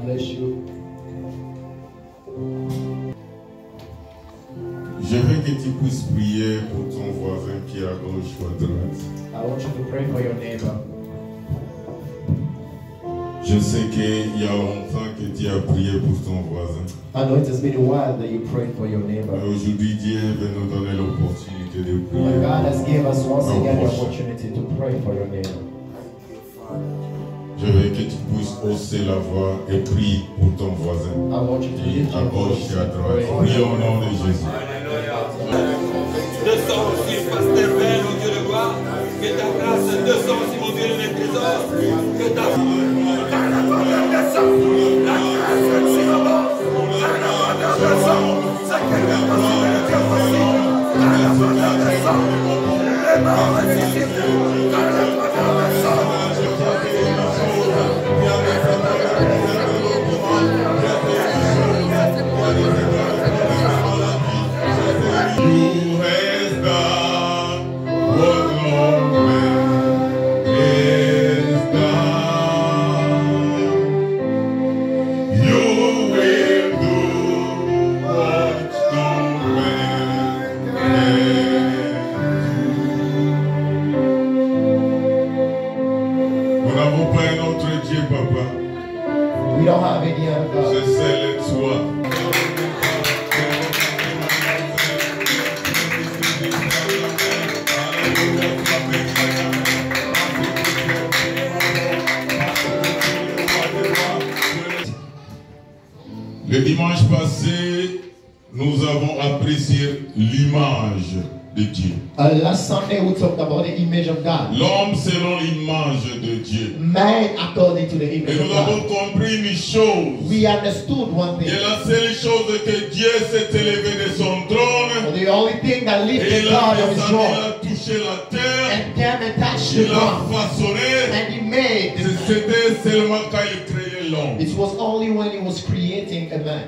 God bless you. Je veux que tu puisses prier pour ton voisin qui est à gauche ou à droite. I want you to pray for your neighbor. Je sais qu'il y a longtemps que tu as prié pour ton voisin. I know it has been a while that you prayed for your neighbor. Mais aujourd'hui, Dieu veut nous donner l'opportunité de But prier. God has given us once again the opportunity to pray for your neighbor. Je veux que tu puisses hausser la voix et prie pour ton voisin. I want you to Et lift à your gauche voice et à and droite. pray. Prie au nom de Jésus. Descends aussi, Pasteur Ben, au Dieu de gloire. Que ta grâce descend aussi, mon Dieu de mes trésors. Que ta grâce descend. La grâce de Jéhovah. La grâce descend. C'est quelque chose de Dieu aussi. La grâce descend. Les morts ressuscitent. La grâce descend. We don't have any other God. Je sais le toi. Le dimanche passé, nous avons apprécié l'image de Dieu. Last Sunday we talked about the image of God. L'homme selon l'image de Dieu. Man according to the Et image of nous avons God. compris une chose. We understood one Et thing. la seule chose que Dieu s'est élevé de son trône, The only thing that et lifted il a God on his descendu, il throne a touché la terre, and came and touched the il a ground façonné. and he made. C'était seulement quand il créait l'homme. It was only when he was creating a man.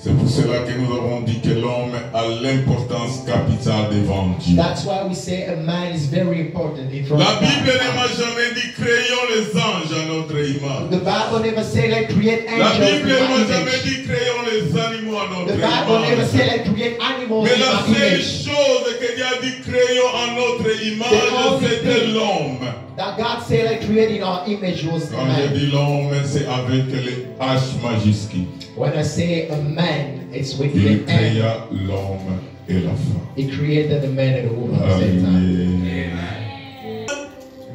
C'est pour cela que nous avons dit que l'homme a l'importance capitale devant Dieu. That's why we say a man is very important in front La of Bible ne God. m'a jamais dit créons les anges à notre image. The Bible never say like create La angels Bible in ne m'a my jamais image. dit créons les animaux à notre The Bible never say image. like create animals Mais in la my seule image. chose que Dieu a dit créons à notre image, only c'était thing l'homme. That God say like creating our image was the Quand je man. dis l'homme, c'est avec les H majuscules. When I say a man, it's with Il the N. créa l'homme et la femme. He created the man and the woman at the same time. Alléluia.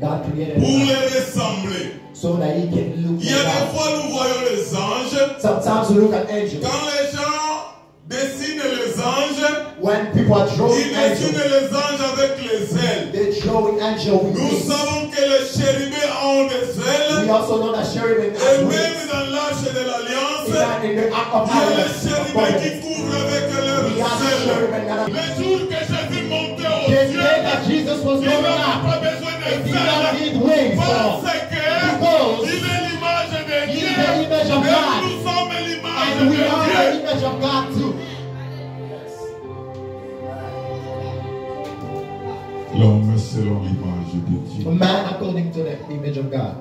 God created Pour man les ressembler. so that he can look Il y a des like fois nous voyons les anges. God. Sometimes we look at angels. Quand les gens dessinent les anges, When people are drawing ils dessinent angels, les anges avec les ailes. they're drawing angels with Nous wings. savons que les chérubins ont des We ailes. also know that cherubim Et have même wings. dans l'arche de l'Alliance, Even in the Ark of il y a les Alliance, chérubins qui couvrent avec leurs we have ailes. cherubim that are. Le jour que Jésus montait au The ciel, day that Jesus was il going n'avait up, pas besoin he de did not ailes. need wings. Parce No. que Because il est l'image de he is Dieu. the image of Et God. nous sommes l'image And de we are the Dieu. image of God too. L'homme selon l'image de Dieu. A man according to the image of God.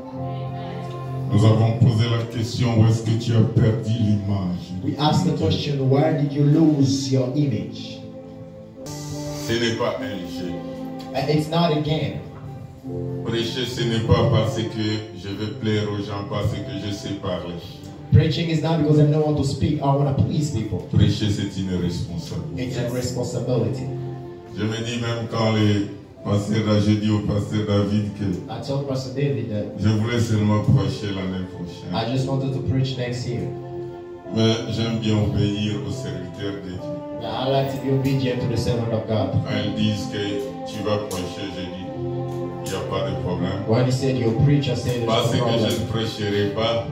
Nous avons posé la question, où est-ce que tu as perdu l'image? We ask the question, where did you lose your image? Ce n'est pas un jeu. And it's not a game. Prêcher, ce n'est pas parce que je veux plaire aux gens, parce que je sais parler. Preaching is not because I know how to speak, I want to please people. Prêcher, c'est une responsabilité. It's a responsibility. Je me dis même quand les pasteurs, j'ai dit au pasteur David que I told Pastor David that je voulais seulement prêcher l'année prochaine. I just wanted to preach next year. Mais j'aime bien obéir aux serviteurs de Dieu. I like to be obedient to the servant of God. Quand ils disent que tu vas prêcher, je dis, il n'y a pas de problème. When he said you'll preach, I said Parce there's no que je problem. ne prêcherai pas,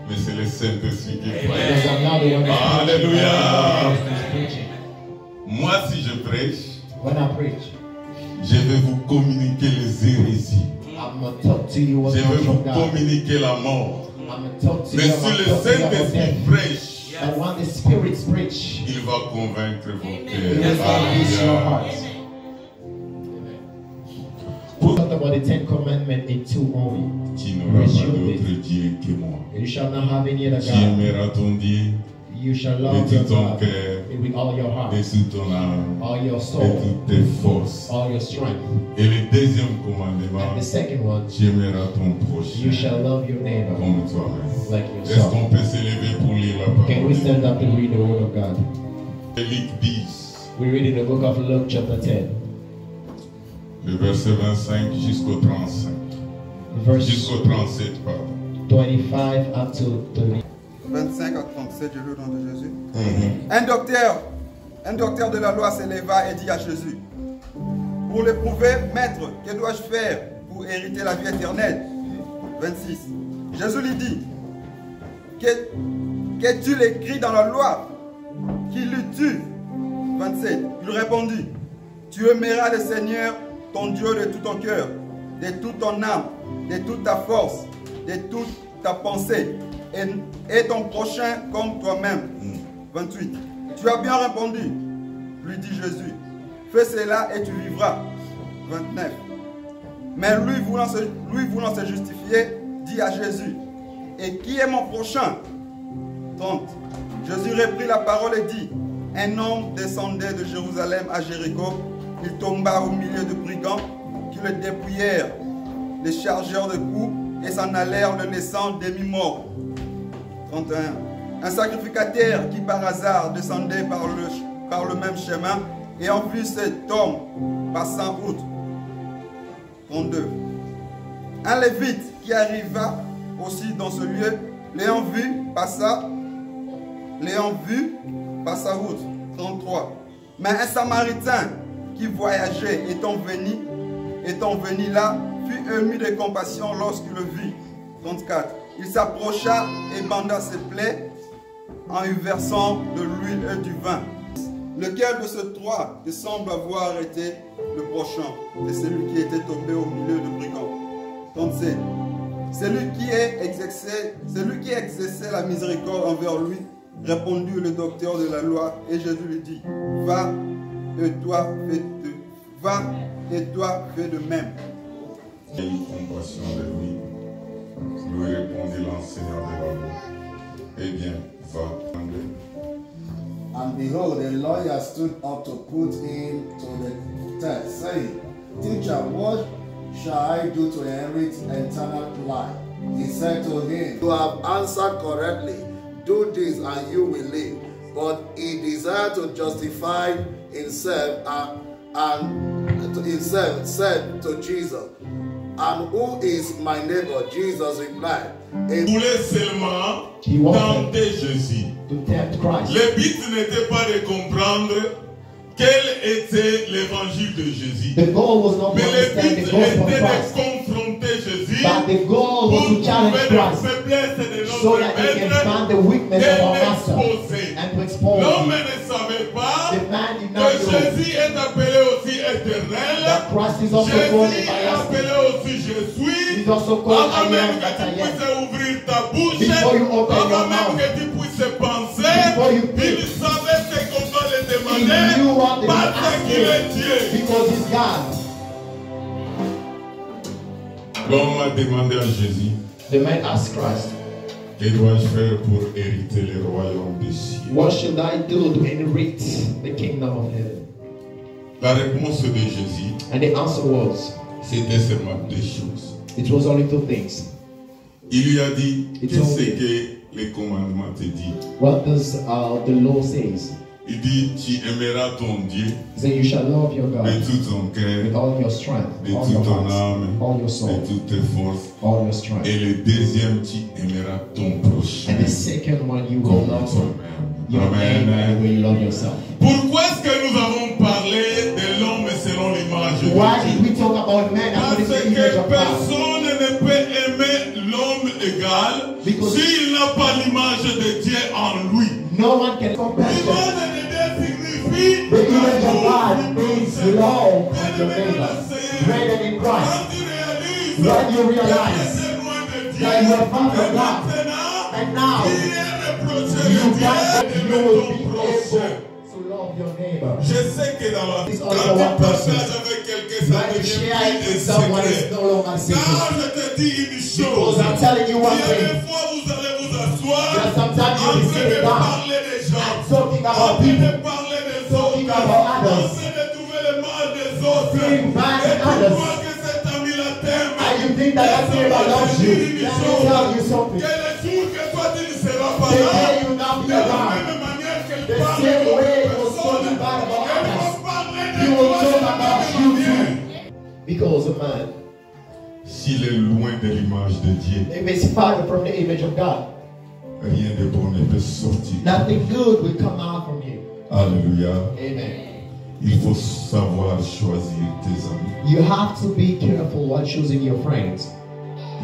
mais c'est le Saint-Esprit qui Because prêche. I'm not the one Alléluia. who's preaching. Moi, si je prêche, When I preach, je vais vous communiquer les hérésies. I'm going to talk to you Je what's vais vous from God. communiquer la mort. I'm going to talk to Mais you si about le talk to you about Saint-Esprit death. prêche, And when the spirits preach, il va convaincre vos it cœurs. will convince your Alléluia. hearts. We talked about the 10 Commandments in 2 only. Tu n'auras pas Resume d'autre it. Dieu que moi. You shall not have any other Tu God. aimeras ton Dieu You shall de love your tout ton God cœur, with all your heart, de toute ton âme, all your de soul, toutes tes forces. all your strength. Et le deuxième commandement, And the second one, tu aimeras ton you prochain shall love your neighbor comme toi-même. like Est-ce yourself. qu'on peut s'élever pour lire la Can parole we de Dieu? stand up to read the word of God? Luc 10, We read in the book of Luke chapter 10, le verset 25 jusqu'au 35. verse Jusqu'au 37, pardon. 25 up to 30. 25 à 37, je veux au nom de Jésus. Un docteur de la loi s'éleva et dit à Jésus, pour l'éprouver, maître, que dois-je faire pour hériter la vie éternelle? 26. Jésus lui dit, qu'est-il écrit dans la loi? Qui lis-tu? 27. Il répondit, tu aimeras le Seigneur, ton Dieu, de tout ton cœur, de toute ton âme, de toute ta force, de toute ta pensée, et ton prochain comme toi-même. 28. Tu as bien répondu, lui dit Jésus. Fais cela et tu vivras. 29. Mais lui voulant se justifier, dit à Jésus, et qui est mon prochain? 30. Jésus reprit la parole et dit, un homme descendait de Jérusalem à Jéricho. Il tomba au milieu de brigands qui le dépouillèrent, les chargeurs de coups, et s'en allèrent le laissant demi-mort. 31. Un sacrificateur qui par hasard descendait par le même chemin, ayant vu cet homme passant outre. 32. Un lévite qui arriva aussi dans ce lieu, l'ayant vu, passa outre. 33. Mais un samaritain qui voyageait étant venu là, fut ému de compassion lorsqu'il le vit. 34. Il s'approcha et banda ses plaies en y versant de l'huile et du vin. Lequel de ces trois te semble avoir été le prochain de celui qui était tombé au milieu de brigands? 37. Celui qui exerçait la miséricorde envers lui, répondit le docteur de la loi, et Jésus lui dit, va et toi fais de même. J'ai eu compassion de lui. Lui répondit l'enseignant de la loi. Eh bien, va. And behold, a lawyer stood up to put him to the test, saying, Teacher, what shall I do to inherit eternal life? He said to him, You have answered correctly. Do this and you will live. But he desired to justify himself and himself said to Jesus, And who is my neighbor? Jesus replied, Il voulait seulement He wanted tenter Jésus. to tempt Christ. Le but n'était pas de comprendre quel était l'évangile de Jésus. The goal was not to Mais le understand but the gospel of était de Christ, confronter Jésus but the goal pour was to challenge trouver les Christ faiblesses de so notre that he can maître find the weakness et of our master l'exposer. and to expose L'homme him. ne savait pas The man did que not know Jésus est appelé aussi éternel. that Christ is also called Jésus est everlasting. appelé aussi je suis. He's also called Avant I même am que that tu I am. puisses ouvrir ta bouche, Before you open your avant même mouth, que tu puisses penser, before you think, il savait ce qu'on doit le He demander knew what they were parce qu'il est asking Dieu. because he's God. L'homme a demandé à Jésus, The man asked Christ, que dois-je faire pour hériter le royaume des cieux? what should I do to inherit the kingdom of heaven? La réponse de Jésus, And the answer was, c'était seulement deux choses. it was only two things. Il lui a dit, It's qu'est-ce only- que les commandements te disent? What does the law says? Il dit, tu aimeras ton Dieu He said, you shall love your de God tout ton with cœur, all your strength, de all toute your ton heart, âme, all your de soul, toutes tes forces. all your strength. Et le deuxième, tu aimeras ton prochain And the second one, you will comme love toi-même. your neighbor and Amen. will love yourself. Pourquoi est-ce que nous avons parlé de l'homme selon l'image de Why Dieu? did we talk about man Parce according to the image que of God? personne ne peut aimer l'homme égal Because- s'il n'a pas l'image de Dieu en lui. No one can compare L'image that. de Dieu signifie The image of God l'amour means du love Bien of your aimé neighbor, dans le Seigneur. greater than Christ. Quand tu réalises When you que realize tu es loin de Dieu, that you are far from et God, maintenant, and now tu es reproché you de Dieu find that et you de will ton be prochain. able to love love your neighbor. Je sais que dans la It's quand also tu one person. partages avec quelqu'un, You ça have to devient share it plus with un someone secret. is no longer secret. Car je te dis une chose. Because I'm telling you one Il y a thing. des fois vous allez vous asseoir There are sometimes you en will train sit de down parler des gens, and talking en about train people, de parler des talking autres, about en others, train de trouver le mal des autres. seeing bad Et in tu others. crois que cet ami-là t'aime. And you think that that neighbor loves you. Let me tell you something. Que le jour que toi tu ne seras pas The là, day you will not be de la around, même manière qu'elle the parle same d'autres way you will personnes, talk bad about elle va others, parler de you will toi talk de la about même you manière. too. Because a man, S'il est loin de l'image de Dieu, if it's far from the image of God, rien de bon ne peut sortir. nothing good will come out from you. Alléluia. Amen. Il faut savoir choisir tes amis. You have to be careful while choosing your friends.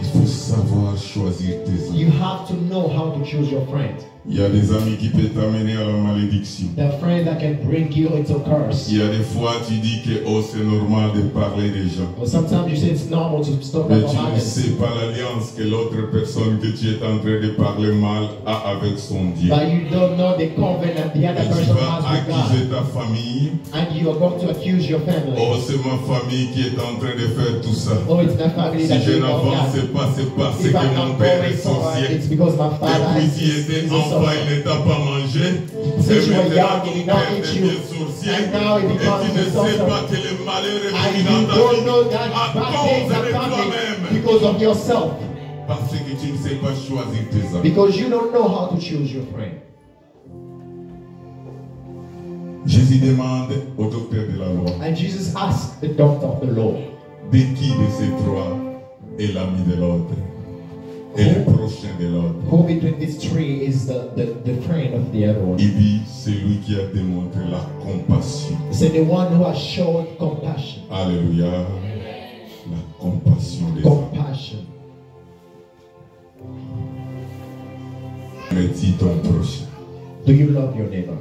Il faut savoir choisir tes You amis. have to know how to choose your friends. Il y a des amis qui peuvent t'amener à la malédiction. The friend that can bring you into curse. Il y a des fois tu dis que oh, c'est normal de parler des gens. Well, sometimes you say it's normal to talk Mais about tu ne others. sais pas l'alliance que l'autre personne que tu es en train de parler mal a avec son Dieu. But you don't know the covenant the other Et tu person vas has with accuser God. ta famille. And you are going to accuse your family. Oh, c'est ma famille qui est en train de faire tout ça. Oh, it's my family Si that je you know n'avance that. pas, c'est parce If que I'm mon not père going est forward, sorcier. it's because my father Depuis is tu étais a enfant, sorcerer. il ne t'a pas mangé. Since you were maintenant, young, ton he did not père eat devient you. sorcier. And now he Et tu becomes ne a sais sorcerer. pas que le malheur est And venu you dans ta don't vie know that à bad cause things de are coming toi-même. because of yourself. Parce que tu ne sais pas choisir tes amis. Because you don't know how to choose your friend. Jésus demande au docteur de la loi, And Jesus asked the doctor of the law, de qui de ces trois est l'ami de l'autre et le prochain de l'autre? who between these three is the friend of the other one? Il dit, celui qui a démontré la compassion. He said the one who has shown compassion. Alléluia. La compassion des hommes. Compassion. Mais dis ton prochain. Do you love your neighbor?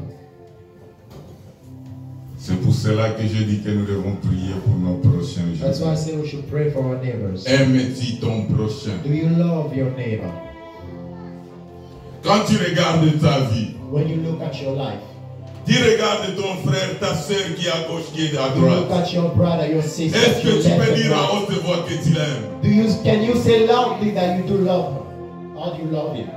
C'est pour cela que je dis que nous devons prier pour nos prochains That's why I jours. say we should pray for our neighbors. Aime-tu ton prochain? Do you love your neighbor? Quand tu regardes ta vie, When you look at your life, tu regardes ton frère, ta soeur qui est à gauche, qui est à you look droite. at your brother, your sister, Est-ce your que tu peux left and dire à right. haute voix que tu l'aimes? Can you say loudly that you do love him? How do you love him?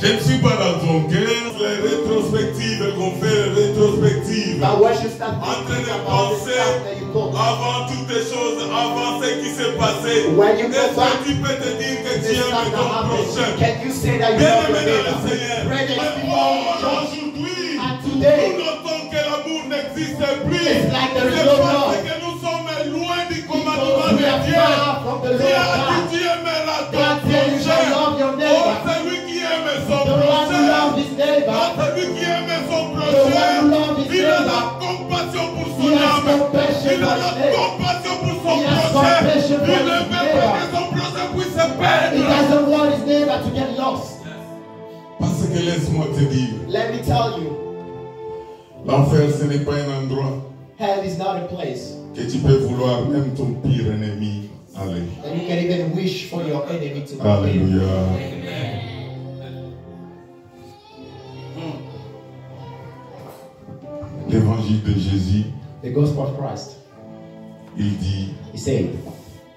Je ne suis pas dans ton cœur. Les rétrospectives qu'on fait, les rétrospectives. But when you start En train thinking de about the penser stuff that you told, avant toutes les choses, avant ce qui s'est passé. when you go Est-ce back, que tu peux te dire que the tu stuff aimes that ton happened, prochain? can you say that you Bien love your aimé dans le neighbor? Seigneur. Brethren, Mais before church, aujourd'hui, and nous today, notons que l'amour n'existe plus. It's like there is C'est no parce love. que nous sommes loin du because commandement we de are Dieu. far from the Dieu Lord a God. dit tu aimeras ton God said you shall prochain. love your Oh, neighbor. celui qui aime son The one who prochain. loves his neighbor, Ah, celui qui aime son the one prochain. who loves his Il a la neighbor, compassion pour he son has âme. compassion Il a for la his neighbor. compassion pour son He has prochain. compassion for Il his ne veut pas neighbor. que son prochain puisse se He perdre. doesn't want his neighbor to get lost. Parce que laisse-moi te dire, Let me tell you, l'enfer ce n'est pas un endroit hell is not a place que tu peux vouloir même ton pire ennemi aller. that you can even wish for your enemy to come in. Alléluia. L'évangile de Jésus, The gospel of Christ, il dit, he said,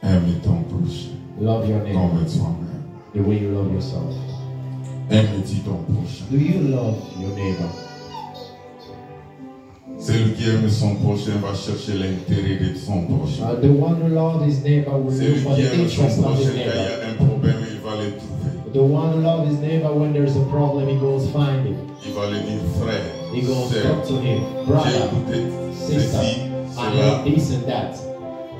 aime ton prochain love your neighbor comme toi-même. the way you love yourself. Aime-tu ton prochain? Do you love your neighbor? Celui qui aime son prochain va chercher l'intérêt de son prochain. The one who loves his neighbor will Celui look for qui the aime son interest of prochain, his quand il y neighbor. a un problème, il va le trouver. The one who loves his neighbor, when there's a problem, he goes find him. Il va le dire, frère, He goes sœur, talk to him, j'ai brother, écouté sister, ceci, I cela. heard this and that.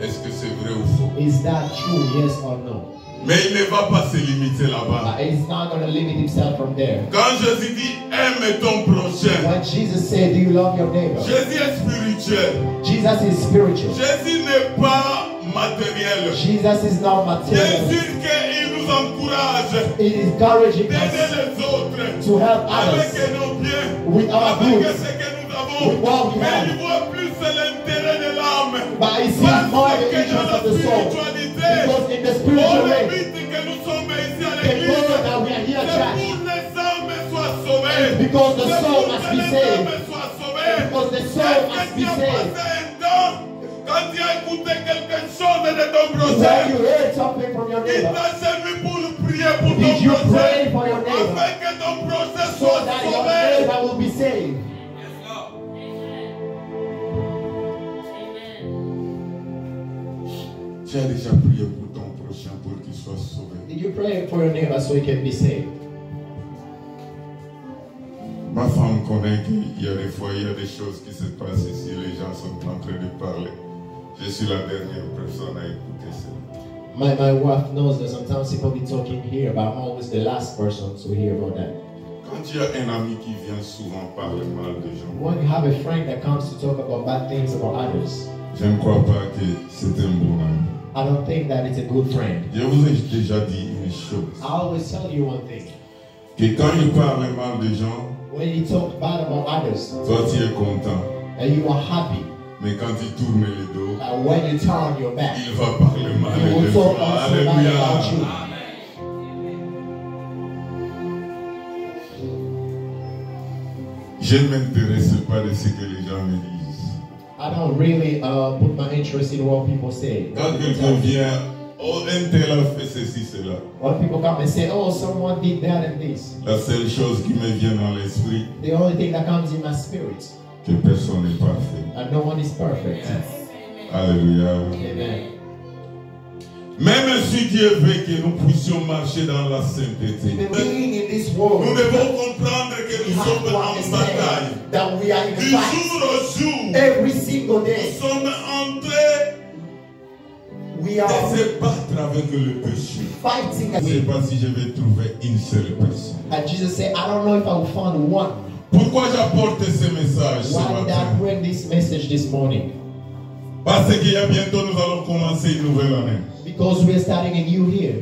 Est-ce que c'est vrai ou faux? Is that true, yes or no? Mais il ne va pas se limiter là-bas. He's not going to limit himself from there. Quand Jésus dit aime ton prochain, When Jesus said, do you love your neighbor? Jésus est spirituel. Jesus is spiritual. Jésus n'est pas matériel. Jesus is not Bien material. sûr qu'il nous encourage It is encouraging d'aider us les autres to help avec others nos biens, with our avec goods. ce que nous With what avons. we Mais have. il voit plus l'intérêt de l'âme. But he sees Parce more the que dans interest la of the soul. spiritualité, Because in the on spiritual way, évite que nous sommes ici à the l'église. more that we are here, C'est church, pour les âmes soient sauvées. because the C'est soul pour must que be les saved. âmes soient sauvées. Because the soul Est-ce must que be tu as saved. passé un temps quand tu as écouté quelque chose de ton When prochain? you heard something from your Il neighbor, t'a servi pour prier pour did ton you prochain, pray for your neighbor afin que ton prochain so soit that your sauvé. neighbor will be saved? Tu as déjà prié pour ton prochain pour qu'il soit sauvé. Did you pray for your neighbor so he can be saved? Ma femme connaît qu'il y a des fois, il y a des choses qui se passent ici, les gens sont en train de parler. Je suis la dernière personne à écouter ça. My wife knows that sometimes people be talking here, but I'm always the last person to hear about that. Quand tu as un ami qui vient souvent parler mal des gens, When you have a friend that comes to talk about bad things about others, je ne crois pas que c'est un bon ami. I don't think that it's a good friend. Je vous ai déjà dit une chose, I always tell you one thing. que quand il parle mal des gens, When you talk bad about others, toi tu es content. and you are happy, Mais quand il tourne le dos, when you turn your back, il va parler mal he will des talk gens. also bad about Alléluia. you. Je ne m'intéresse pas de ce que les gens me disent. I don't really put my interest in what people say. Quand quelqu'un vient, oh, un tel a fait ceci, cela. When people come and say, oh, someone did that and this, La seule chose qui me vient dans l'esprit, the only thing that comes in my spirit, que personne n'est parfait. and no one is perfect. Alléluia. Amen. Même si Dieu veut que nous puissions marcher dans la sainteté, Even being in this nous world, devons comprendre que we nous have sommes to en understand bataille. that we are in Du a fight jour au jour, every single nous day. sommes en train We de are se battre avec le péché. fighting. Je ne sais pas si je vais trouver une seule personne. And Jesus said, I don't know if I will find one. Pourquoi j'apporte ce message ce Why did I matin? bring this message this morning? Parce qu'il y a bientôt, nous allons commencer une nouvelle année. Because we are starting a new year.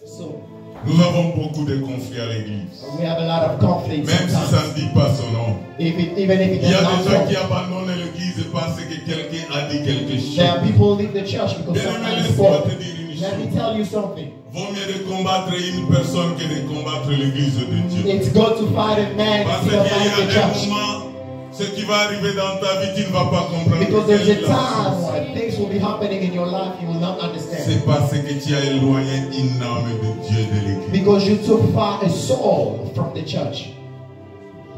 So Nous avons beaucoup de conflits à l'église. we have a lot of conflicts. Même si ça sometimes. ne dit pas son nom. Even if it Il y a does des not gens qui talk. abandonnent l'église parce que quelqu'un a dit quelque chose. There are people who leave the church because Bien-aimé, somebody laisse-moi spoke. te dire une Let me chose. tell you something. Vaut mieux de combattre une personne que de combattre l'église de Dieu. It's good to fight a man Parce instead of qu'il y fighting the a un church. moment, ce qui va arriver dans ta vie, tu ne vas pas comprendre. Because there's a quelle est la time source. when things will be happening in your life you will not understand. C'est parce que tu as éloigné une âme de Dieu de l'église. Because you took far a soul from the church.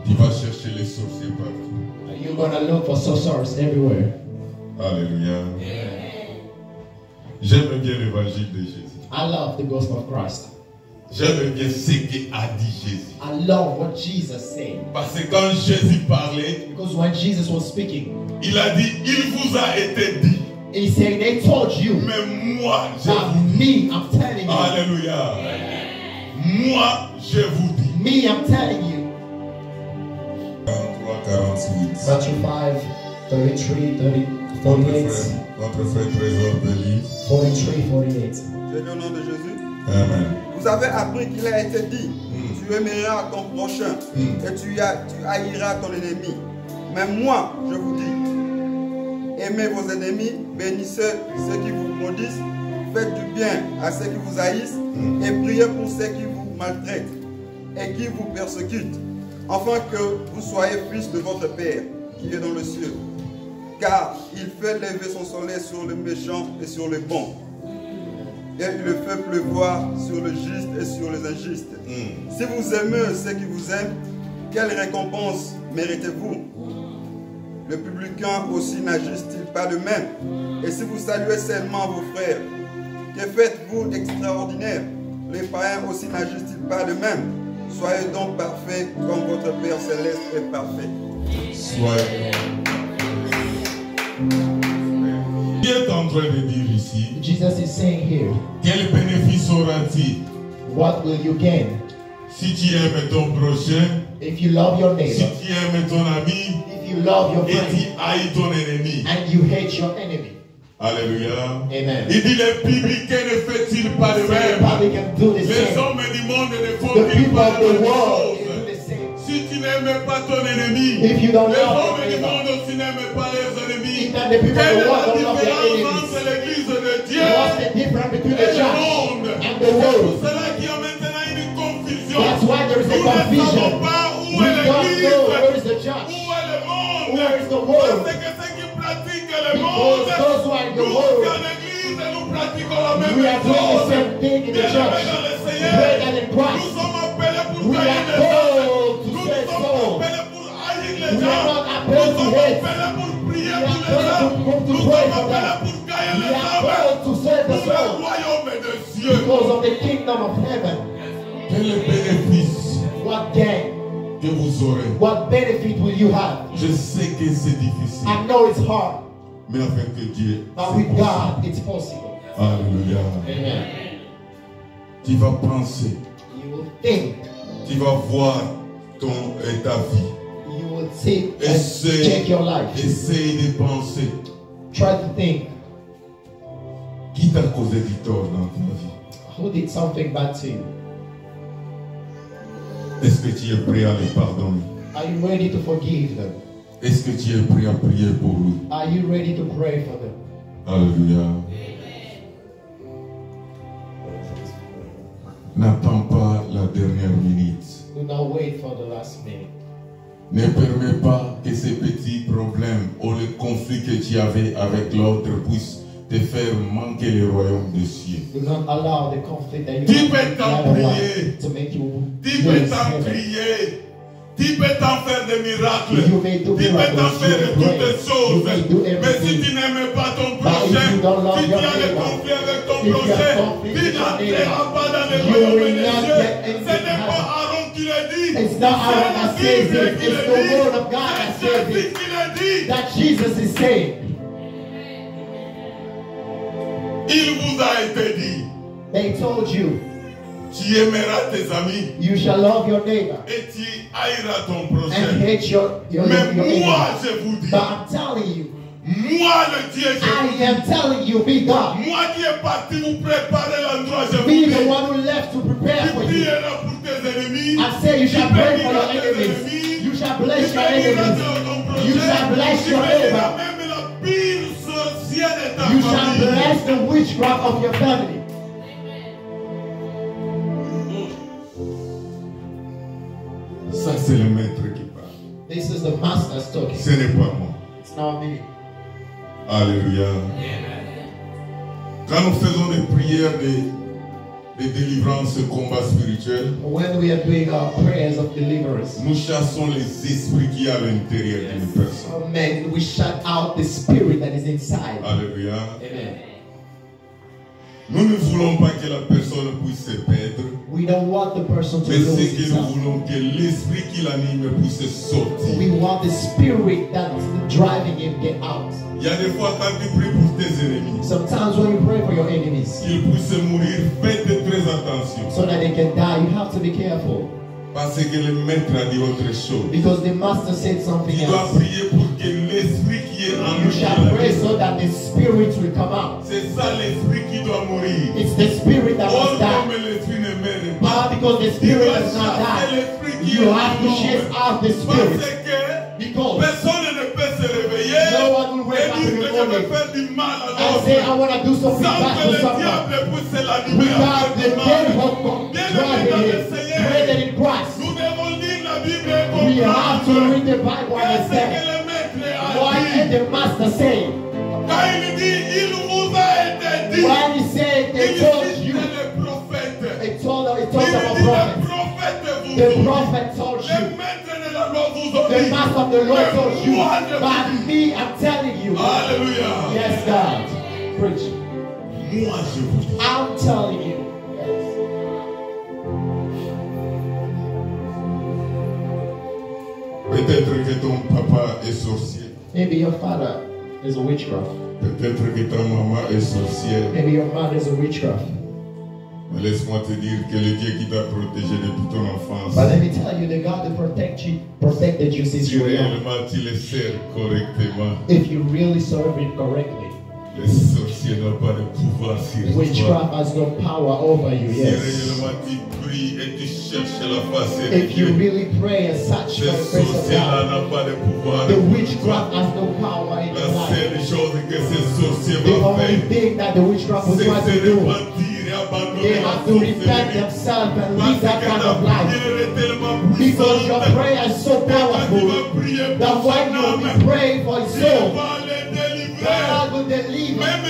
Tu vas chercher les sorciers partout. You're gonna look for sorcerers everywhere. Alléluia. J'aime bien l'évangile de Jésus. I love the gospel of Christ. J'aime bien ce qu'a dit Jésus. I love what Jesus said. Parce que quand Jésus parlait, Because when Jesus was speaking, il a dit, il vous a été dit. he said, they told you Mais moi, je that vous dis. me, I'm telling you. Alléluia. Moi, je vous dis. Me, I'm telling you. 48. Matthew 5, 33, 30, Notre 48, frère, notre frère Trésor Béli. 43, 48. Je dis au nom de Jésus. Amen. Vous avez appris qu'il a été dit, tu aimeras ton prochain et tu haïras ton ennemi. Mais moi, je vous dis, aimez vos ennemis, bénissez ceux qui vous maudissent, faites du bien à ceux qui vous haïssent et priez pour ceux qui vous maltraitent et qui vous persécutent, afin que vous soyez fils de votre Père qui est dans le ciel. Car il fait lever son soleil sur les méchants et sur les bons. Et il le fait pleuvoir sur le juste et sur les injustes. Si vous aimez ceux qui vous aiment, quelle récompense méritez-vous? Le publicain aussi n'agisse-t-il pas de même? Et si vous saluez seulement vos frères, que faites-vous d'extraordinaire? Les païens aussi n'agissent-ils pas de même? Soyez donc parfaits comme votre Père céleste est parfait. Soyez. Dieu est en train de dire ici, Jesus is saying here, quel bénéfice auras-tu what will you gain si tu aimes ton prochain, if you love your si neighbor, tu aimes ton ami if you love your et friend, tu haïs ton ennemi? and you hate your enemy? Alléluia. Amen. Il dit, les publicains ne fait-ils pas de So the même? public can do the Les same. hommes du monde ne The font-ils people pas of la the même world can do chose? the same. Si tu n'aimes pas ton ennemi, If you don't les love hommes your du neighbor, monde aussi n'aiment pas leurs ennemis. Even the people Quelle of est the world la don't love their différence enemies. entre l'église de Dieu What's the difference between the et le church monde? and the C'est pour world? cela qu'il y a maintenant une confusion. That's why there is a Nous ne confusion. savons pas où We est don't know where is l'église, the church, où est le monde, where is the où of your Nous aussi word. en église, nous pratiquons la même We are doing the chose. same thing in the Bien-aimés church. dans le Pray Seigneur, that in nous Christ. sommes appelés pour We gagner are les âmes. called to Nous save sommes souls. appelés pour haïr les We are gens. not Nous appelled to sommes hate. appelés pour prier We pour are les called âmes. to Nous pray sommes for appelés them. pour gagner We les are âmes called to save the pour le soul royaume de Dieu. because of the kingdom of heaven. Quel est le bénéfice What gain? que vous aurez? What benefit will you have? Je sais que c'est difficile, I know it's hard, mais avec Dieu, but c'est with possible. God, it's possible. Alléluia. Amen. Tu vas penser, You will think, tu vas voir ta vie. you will see and Essaye, check your life. essaye de penser Try to think, qui t'a causé du tort dans ta vie. who did something bad to you? Est-ce que tu es prêt à les pardonner? Are you ready to forgive them? Est-ce que tu es prêt à prier pour lui? Are you ready to pray for them? Alléluia. N'attends pas la dernière minute. Do not wait for the last minute. Ne permets pas que ces petits problèmes ou les conflits que tu avais avec l'autre puissent te faire manquer le royaume des cieux. Do not allow the conflict that you Tu have peux in t'en your prier. life to make you Tu peux lose t'en heaven. prier. Tu peux t'en faire des miracles. You may do Tu peux miracles, t'en faire you toutes may les pray, choses. you may do Mais si everything. tu n'aimes pas ton But if prochain, you don't love si tu your as des neighbor, conflits avec ton if you have prochain, conflict tu with your n'entreras pas dans le you royaume will des not cieux. get into Ce n'est pas heaven. Aaron qui l'a dit. It's not Aaron that C'est says Jésus it, qui it's l'a the dit. word of God that C'est says Jésus it. qui l'a dit. That Jesus is saying. Il vous a été dit. They told you, Tu aimeras tes amis you shall love your neighbor et tu haïras ton and prochain. hate your Mais enemy. moi, je vous dis, But I'm telling you, moi le Dieu, I am telling you, be God. moi qui est parti vous préparer l'endroit, je vous Be dis, the one who left to prepare tu for you. prieras pour tes ennemis. I say you shall Tu pray for your béniras tes enemies. ennemis. You shall Tu bless your béniras enemies. ton prochain. You shall bless Tu your béniras neighbor. même la pire sorcière de ta You shall famille. bless the witchcraft of your family. Ça, c'est le maître qui parle. This is the master's talking. Ce n'est pas moi. It's not me. Alléluia. Quand nous faisons des prières de délivrance, combat spirituel, When we are doing our prayers of deliverance, nous chassons les esprits qui sont à l'intérieur d'une personne. amen, we shut out the spirit that is inside. Alléluia. Amen. Nous ne voulons pas que la personne puisse se perdre, We don't want the person to mais lose c'est que nous himself. voulons que l'esprit qui l'anime puisse sortir. We want the spirit that's driving him get out. Il y a des fois quand tu pries pour tes ennemis, Sometimes when you pray for your enemies qu'ils puissent mourir, faites très attention. so that they can die, you have to be careful. Parce que le maître a dit autre chose. Because the master said something Tu dois else. prier pour que l'esprit qui est en You nous shall pray so that the spirit will come out. c'est ça l'esprit qui doit mourir. It's the spirit that Or must die. comme l'esprit ne meurt pas. Not because the Tu spirit dois does not chasser die. l'esprit qui You est have to en chase nous. out the Parce spirit. que Because personne ne peut se réveiller no one will wake et up in dire the que je vais morning faire du mal à and say, I l'autre. want to do something Sans bad que to le someone. diable puisse l'animer à Without faire the du mal. devil Bien-aimés driving dans le him. Seigneur, Greater in Christ. nous devons lire la Bible et We have to comprendre read the Bible and qu'est-ce que understand le maître a what dit. did the master say. Quand il dit, il vous a été dit, When he said il they told cite you, les prophètes. it talked Il about dit, les prophets. prophètes vous The ont dit. prophet told Le you. maître de la loi vous ont The dit. master of the Lord Mais told you. moi, je vous But dis. me, I'm telling you. Alléluia. Yes, God. Preach. Moi, je vous dis. I'm telling you. Yes. Peut-être que ton papa est sorcier. Maybe your father is a witchcraft. Peut-être que ta maman est sorcière. Maybe your mother is a witchcraft. Mais laisse-moi te dire que le Dieu qui t'a protégé depuis ton enfance, But let me tell you, the God that protected you since si you were young. réellement tu le sers correctement, If you really serve it correctly, les sorciers n'ont pas de pouvoir sur toi. witchcraft has no power over you. Si Yes. réellement tu pries et tu cherches la face de If you Dieu, really pray and search ces for the grace of sorciers-là God, n'ont pas de pouvoir. the witchcraft has no power in La your life. seule chose que ces sorciers The vont only faire, thing that the witchcraft will c'est try se to do, repentir et abandonner they la have to repent sorcellerie. themselves and Parce live that que kind ta of life. prière est tellement Because your puissante. prayer is so Quand tu powerful vas prier that pour when ton you âme, will pray for his Dieu soul, va les délivrer. God will deliver. Même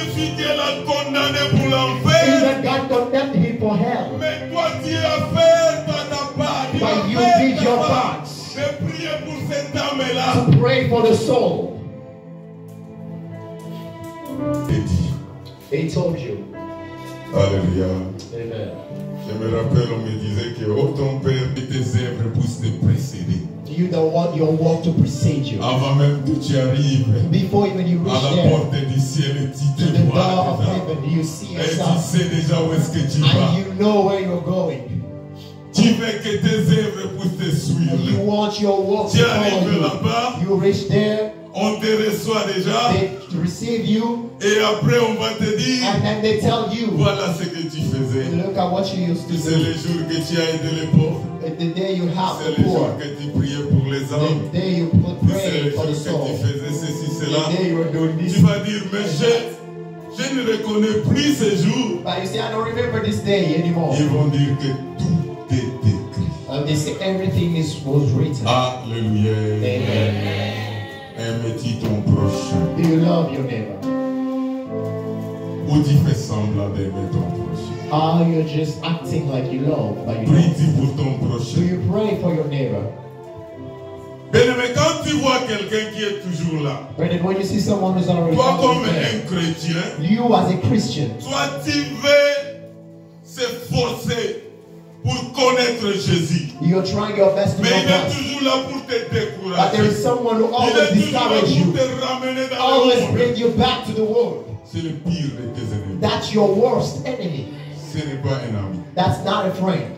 you fait, did your papa, part de prier pour cette âme-là. to pray for the soul. Et dit, He told you. Alléluia. Amen. Je me rappelle, on me disait que oh, ton père et tes œuvres puissent te précéder. You don't want your work to precede you. Avant même que tu arrives Before even you à reach la there, porte du ciel, tu to te the vois door of déjà. heaven, you see Et tu yourself. sais déjà où est-ce que tu vas. And you know where you're going. Tu veux que tes œuvres puissent te And you suivre. want your work Tu to arrives follow là-bas, you. You reach there, on te reçoit déjà. they receive you, Et après, on va te dire, and then they tell you, voilà ce que tu faisais. look at what you used to C'est do. le jour que tu as aidé les pauvres. The day you have C'est the le jour poor, que tu priais pour les hommes. the day you put C'est prayer le for jour the que soul, tu faisais ceci, the cela. day you were doing Tu this. vas dire, mais je ne reconnais plus ces jours. But you say, I don't remember this day anymore. Ils vont dire que tout est écrit. They say everything was written. Alléluia. Amen. Aimes-tu ton prochain? Do you love your neighbor? Ou tu fais semblant d'aimer ton prochain? Are you just acting like you love, but you don't? Prie-tu pour ton Do prochain? you pray for your neighbor? Bien-aimé, quand tu vois quelqu'un qui est toujours là, Brendan, when you see someone who's already toi comme always there, un chrétien, you as a Christian, toi tu veux s'efforcer pour connaître Jésus. you're trying your best to Mais know il est Christ. toujours là pour te But there décourager. is someone who Il always est toujours là discourages pour you, te ramener dans le always monde. bring you back to the world. C'est le pire de tes ennemis. That's your worst enemy. Ce n'est pas un ami. That's not a friend.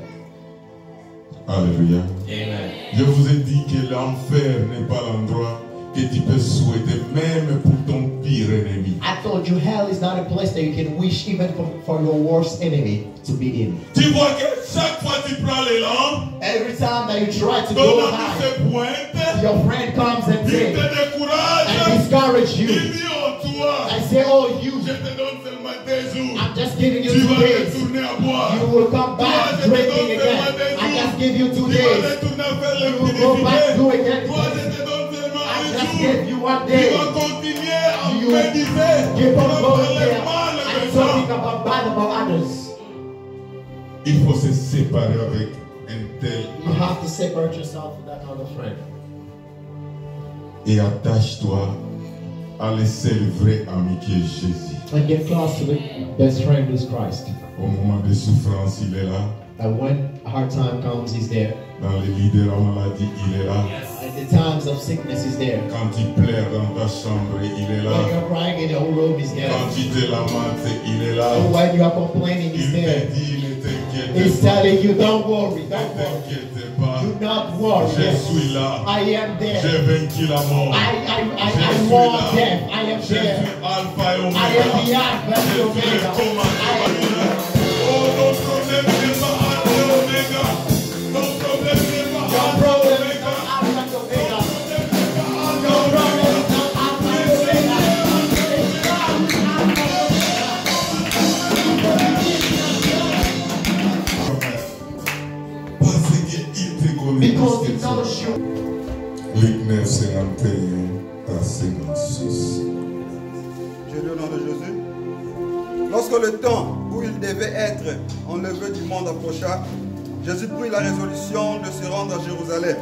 Alléluia. Amen. Je vous ai dit que l'enfer n'est pas l'endroit que tu peux souhaiter, même pour ton pire ennemi. I told you hell is not a place that you can wish even for your worst enemy to be in. Tu vois que chaque fois que tu prends l'élan, Every time that you try to ton go ami high, se pointe, your friend comes and il te says, and décourage, discourage il you. dit oh toi, I say, oh you, je te donne seulement 2 jours, I'm just giving you tu 2 vas days. retourner à boire, You will come back drinking again. I just give you 2 tu vas days. retourner à faire You will go back to again. toi je te donne seulement I 1 just jour, gave you 1 tu day. vas continuer à You méditer, keep tu on vas going parler there mal and des talking gens. about bad about others. Il faut se séparer avec un tel You have to separate yourself from that kind of friend. et attache-toi à le seul vrai ami qui est Jésus. And get close to the best friend who's Christ. Au moment de souffrance, il est là. And when a hard time comes, he's there. Dans les lits de la maladie, il est là. At the times of sickness, he's there. Quand tu pleures dans ta chambre, il est When là. you're crying in your room, he's there. Quand tu te lamentes, il est là. And when you are complaining, he's Il there. te dit, ne He's t'inquiète pas. telling you, don't worry, Ne don't worry. t'inquiète pas. Do not worry. Je Yes, suis là. I am J'ai there. vaincu la mort. I won death. I am Je suis there. Alpha et I am the Omega. Alpha and Je the suis le Omega. commandant. Oh, ton problème n'est pas Alpha et Omega. Ton problème n'est pas Your Alpha et problem is Omega. not Alpha and Omega. Ton Your problème n'est pas problem Alpha is et not Omega. Alpha and Omega. It's not Alpha Parce qu'il te connaît. because he knows you. Luc 9, 51 à 56. Je dis au nom de Jésus. Lorsque le temps où il devait être enlevé du monde approcha, Jésus prit la résolution de se rendre à Jérusalem.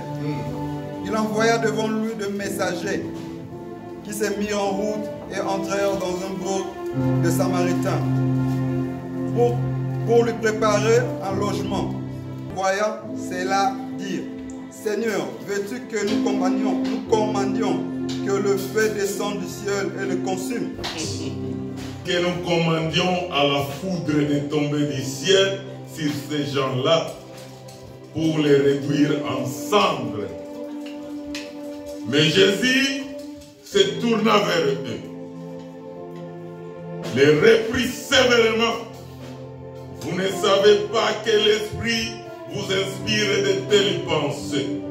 Il envoya devant lui deux messagers qui se mirent en route et entrèrent dans un groupe de Samaritains pour lui préparer un logement. Voyant cela dire, Seigneur, veux-tu que nous commandions que le feu descende du ciel et le consume? Que nous commandions à la foudre de tomber du ciel sur ces gens-là pour les réduire en cendres. Mais Jésus se tourna vers eux, les reprit sévèrement. Vous ne savez pas que l'Esprit vous inspire de telles pensées.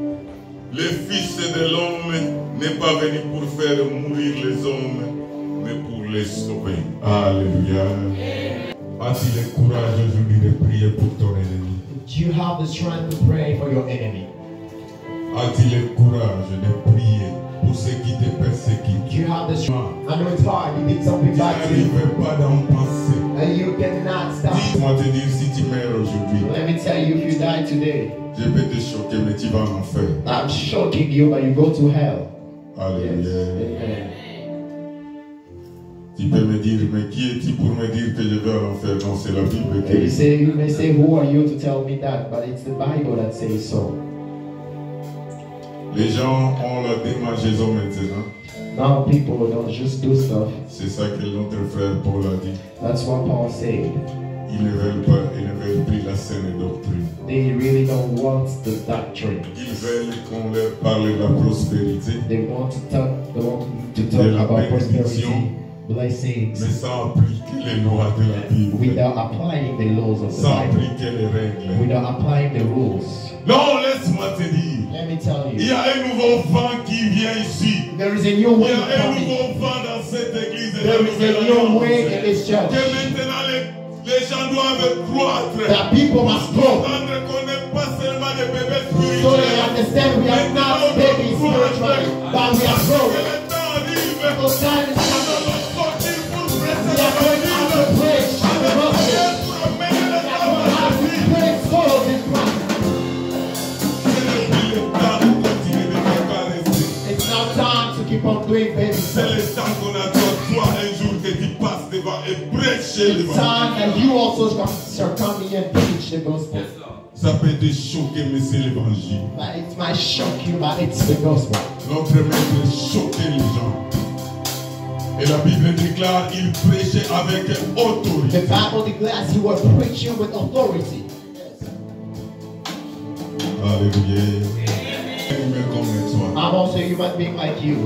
Le Fils de l'homme n'est pas venu pour faire mourir les hommes, mais pour les sauver. Alléluia. As-tu le courage aujourd'hui de prier pour ton ennemi? Do you have the strength to pray for your enemy? As-tu le courage de prier pour ceux qui te persécutent? Do you have the strength? I know it's hard. You did something Tu bad to you, n'arrives pas d'en penser. and you cannot stop. Dis-moi te dire si tu meurs aujourd'hui, Let me tell you, if you die today, je vais te choquer, mais mais tu vas en enfer. I'm shocking you, but you go to hell. Alléluia. Amen. Tu peux me dire, mais qui es-tu pour me dire que je vais à l'enfer? Non, c'est la Bible qui You may say, who are you to tell me that? But it's the Bible that says so. Les gens ont la démangeaison maintenant. Now people don't just do stuff. C'est ça que notre frère Paul a dit. That's what Paul said. Ils ne veulent plus la saine doctrine. They really don't want the doctrine. Ils veulent qu'on leur parle de la prospérité, They want to talk de la about prosperity, bénédiction, blessings, mais sans appliquer les lois de la Bible, without applying the laws of the sans Bible, appliquer les règles. without applying the rules. Non, laisse-moi te dire, Let me tell il y you, a un nouveau vent qui vient ici. there is a new Il y way a un coming. nouveau vent dans cette église de la There is a Nouvelle new way in Alliance. this church. Que maintenant les gens doivent croître. That people must grow. Comprendre qu'on n'est pas seulement des bébés So they spirituels. understand we are not babies spiritually, but we are Que growing. le temps arrive. So time is Nous coming. allons sortir pour We prêcher are going out to preach the gospel. pour amener les We are hommes going à out la to vie. bring souls in Christ. C'est le temps de continuer de te caresser. It's now time to keep on doing baby C'est stuff. le temps qu'on attend toi un jour que tu passes devant et prêcher It's devant. time that you also shall come here and preach the gospel. Ça peut te choquer, mais c'est l'évangile. But it might shock you, but it's the gospel. Notre maître choquait les gens. Et la Bible déclare il prêchait avec The autorité. Bible declares he was preaching with authority. Alléluia. Humain comme toi. I'm also a human being like you.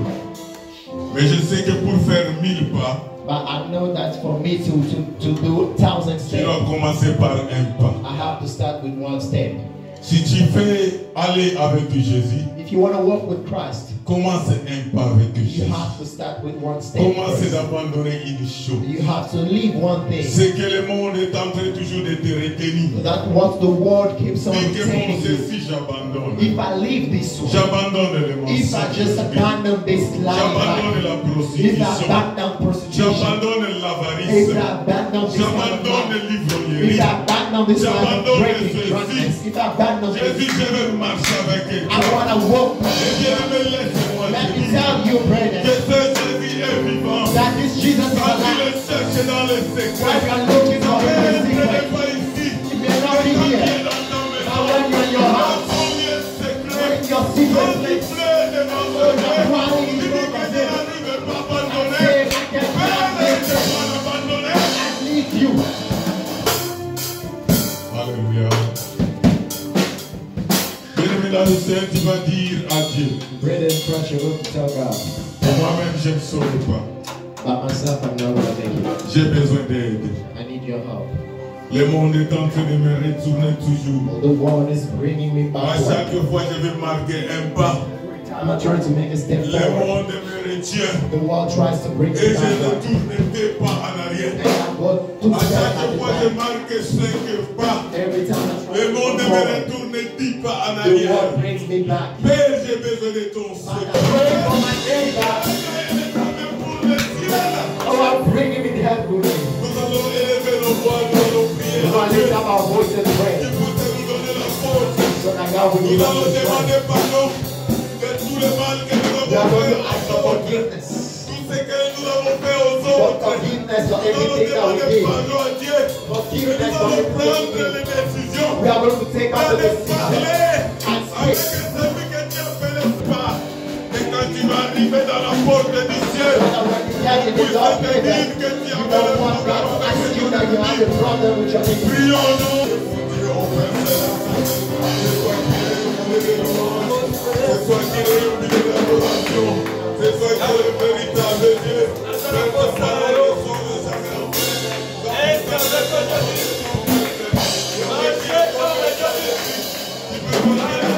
Mais je sais que pour faire 1000 pas, But I know that for me to do 1,000 tu dois steps, commencer par un pas. I have to start with one step. Si tu fais aller avec Jésus, If you want to walk with Christ, commence un pas avec you Jésus. have to start with one step. Commence first. d'abandonner une chose. You have to leave one thing. C'est que le monde est en train toujours de te retenir. That what the world keeps on Dis que bon, retaining you. ceci j'abandonne. If I leave this one, J'abandonne le if I just mensonge. abandon this J'abandonne life, la if I prostitution. abandon prostitution, J'abandonne if l'avarice. I abandon this kind of J'abandonne life, if l'ivrognerie. I abandon this life of J'abandonne drinking, ceci. drunkenness, if I abandon Jésus, this, je veux marcher avec I toi. want to walk with Eh you. bien, mais laisse-moi Let te me dire tell you, que brethren, ce Jésus est vivant. that this Jesus is Quand tu le alive. cherches dans les While secrets, you are looking for him in ne the n'est secret, pas ici. he may not be Quand tu here. es dans ta But maison, when you're in your dans house, ton lieu secret, in your quand secret tu place, plais devant ton Dieu, tu dis que je n'arrive pas à abandonner. say, I can't Père, make je it. vais abandonner. I leave you. Alléluia. Bien-aimé dans le Seigneur, tu vas dire à Dieu. Brethren, trust your will to tell God. Pour moi-même, je ne saurais pas. By myself, I'm not going to make it. J'ai besoin d'aide. I need your help. Le monde est en train de me retourner toujours. The world is bringing me À backward. chaque fois, je vais marquer un pas. I'm not trying to make a step Le forward. monde me retient. The world tries to bring Et me je ne backward. tourne des pas en arrière. And I go to À step chaque at fois, the je back. marque 5 pas. Every time I try Le to monde go me forward, retourne 10 pas en the arrière. world brings me back. Père, j'ai besoin de ton I secours. pray for my neighbor. Pour le ciel. Oh, I bring him in help with me. Nous allons élever nos voix, nous allons prier. We're going to lift up our voice and Qu'il pray. puisse nous donner la force. So that God will Nous give us allons the strength. demander pardon de tout le mal que nous We are avons going to fait. ask for forgiveness. Tout ce que nous avons fait aux For autres. forgiveness for Nous allons everything that we demander did. pardon à Dieu. Et Forgiveness nous for allons everything prendre we did. les décisions. We are going to take out the Allez decision parler and avec speak. celui que tu appelles pas. Et quand tu vas arriver dans la porte du ciel, So that when you get in the vous dark allez place, dire que tu you as don't want God to ask you that you have a problem with your neighbor. prions-nous. C'est toi qui es le milieu de l'adoration. C'est toi qui es le véritable Dieu. C'est ta parole sont le sacrement. Tu peux